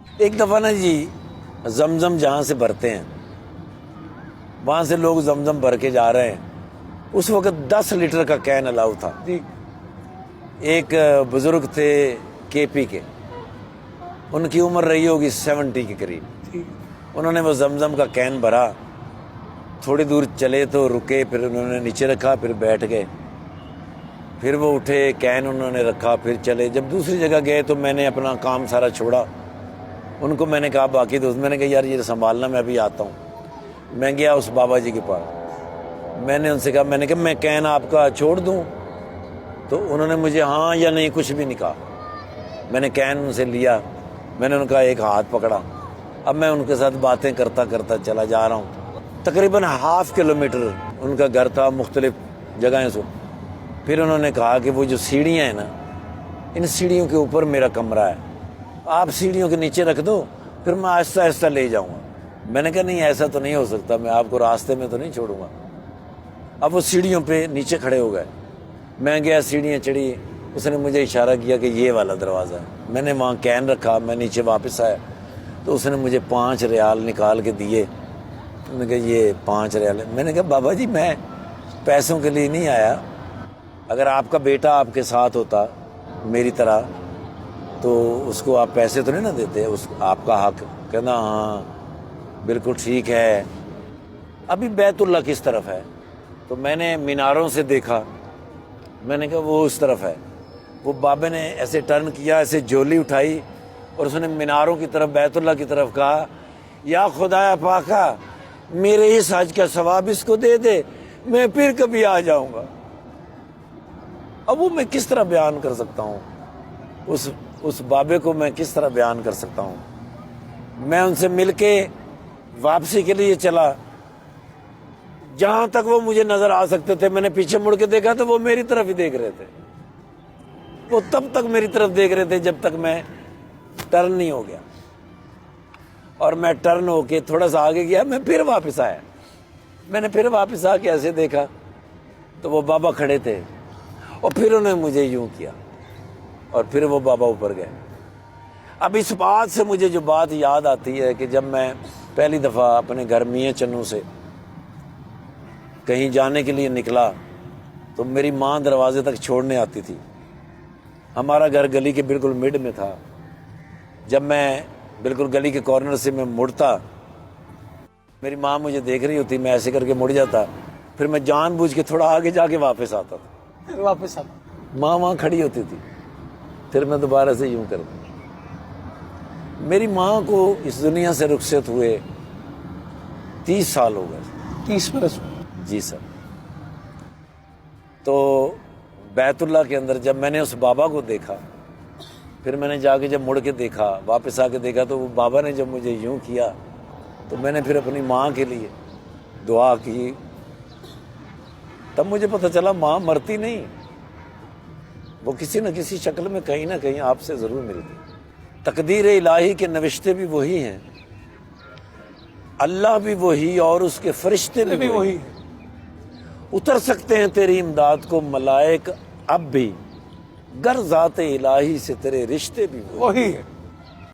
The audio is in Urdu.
ایک دفعہ نا جی زمزم جہاں سے بھرتے ہیں وہاں سے لوگ زمزم بھر کے جا رہے ہیں. اس وقت 10 لیٹر کا کین الاؤ تھا. ایک بزرگ تھے کے پی کے، ان کی عمر رہی ہوگی 70 کے قریب. انہوں نے وہ زمزم کا کین بھرا، تھوڑی دور چلے تو رکے، پھر انہوں نے نیچے رکھا، پھر بیٹھ گئے، پھر وہ اٹھے، کین انہوں نے رکھا، پھر چلے. جب دوسری جگہ گئے تو میں نے اپنا کام سارا چھوڑا. ان کو میں نے کہا، باقی دوست، میں نے کہا یار یہ سنبھالنا، میں ابھی آتا ہوں. میں گیا اس بابا جی کے پاس، میں نے ان سے کہا، میں کین آپ کا چھوڑ دوں؟ تو انہوں نے مجھے ہاں یا نہیں کچھ بھی نہیں کہا. میں نے کین ان سے لیا، میں نے ان کا ایک ہاتھ پکڑا. اب میں ان کے ساتھ باتیں کرتا کرتا چلا جا رہا ہوں. تقریباً ½ کلومیٹر ان کا گھر تھا، مختلف جگہیں سے. پھر انہوں نے کہا کہ وہ جو سیڑھیاں ہیں نا، ان سیڑھیوں کے اوپر میرا کمرہ ہے، آپ سیڑھیوں کے نیچے رکھ دو، پھر میں آہستہ آہستہ لے جاؤں گا. میں نے کہا نہیں، ایسا تو نہیں ہو سکتا، میں آپ کو راستے میں تو نہیں چھوڑوں گا. اب وہ سیڑھیوں پہ نیچے کھڑے ہو گئے. میں گیا، سیڑھیاں چڑھی، اس نے مجھے اشارہ کیا کہ یہ والا دروازہ ہے. میں نے وہاں کین رکھا، میں نیچے واپس آیا تو اس نے مجھے 5 ریال نکال کے دیے. میں نے کہا یہ 5 ریال ہے. میں نے کہا بابا جی میں پیسوں کے لیے نہیں آیا، اگر آپ کا بیٹا آپ کے ساتھ ہوتا میری طرح تو اس کو آپ پیسے تو نہیں نہ دیتے، اس آپ کا حق. کہنا ہاں بالکل ٹھیک ہے. ابھی بیت اللہ کس طرف ہے؟ تو میں نے میناروں سے دیکھا، میں نے کہا وہ اس طرف ہے. وہ بابے نے ایسے ٹرن کیا، ایسے جھولی اٹھائی اور اس نے میناروں کی طرف، بیت اللہ کی طرف کہا، یا خدایا پاکا میرے اس حج کا ثواب اس کو دے دے، میں پھر کبھی آ جاؤں گا. اب وہ میں کس طرح بیان کر سکتا ہوں، اس بابے کو میں کس طرح بیان کر سکتا ہوں. میں ان سے مل کے واپسی کے لیے چلا، جہاں تک وہ مجھے نظر آ سکتے تھے. میں نے پیچھے مڑ کے دیکھا تو وہ میری طرف ہی دیکھ رہے تھے. وہ تب تک میری طرف دیکھ رہے تھے جب تک میں ٹرن نہیں ہو گیا. اور میں ٹرن ہو کے تھوڑا سا آگے گیا، میں پھر واپس آیا. میں نے پھر واپس آ کے ایسے دیکھا تو وہ بابا کھڑے تھے، اور پھر انہوں نے مجھے یوں کیا، اور پھر وہ بابا اوپر گئے. اب اس بات سے مجھے جو بات یاد آتی ہے کہ جب میں پہلی دفعہ اپنے گھر میاں چنوں سے کہیں جانے کے لیے نکلا تو میری ماں دروازے تک چھوڑنے آتی تھی. ہمارا گھر گلی کے بالکل مڈ میں تھا. جب میں بالکل گلی کے کارنر سے میں مڑتا، میری ماں مجھے دیکھ رہی ہوتی، میں ایسے کر کے مڑ جاتا، پھر میں جان بوجھ کے تھوڑا آگے جا کے واپس آتا تھا. ماں وہاں کھڑی ہوتی تھی، پھر میں دوبارہ سے یوں کرتا. میری ماں کو اس دنیا سے رخصت ہوئے 30 سال ہو گئے. 30 برس. جی سر. تو بیت اللہ کے اندر جب میں نے اس بابا کو دیکھا، پھر میں نے جا کے جب مڑ کے دیکھا، واپس آ کے دیکھا تو وہ بابا نے جب مجھے یوں کیا تو میں نے پھر اپنی ماں کے لیے دعا کی. تب مجھے پتہ چلا ماں مرتی نہیں، وہ کسی نہ کسی شکل میں کہیں نہ کہیں آپ سے ضرور ملتی. تقدیر الہی کے نوشتے بھی وہی ہیں، اللہ بھی وہی اور اس کے فرشتے بھی وہی. اتر سکتے ہیں تیری امداد کو ملائک اب بھی، گر ذات الہی سے تیرے رشتے بھی وہی.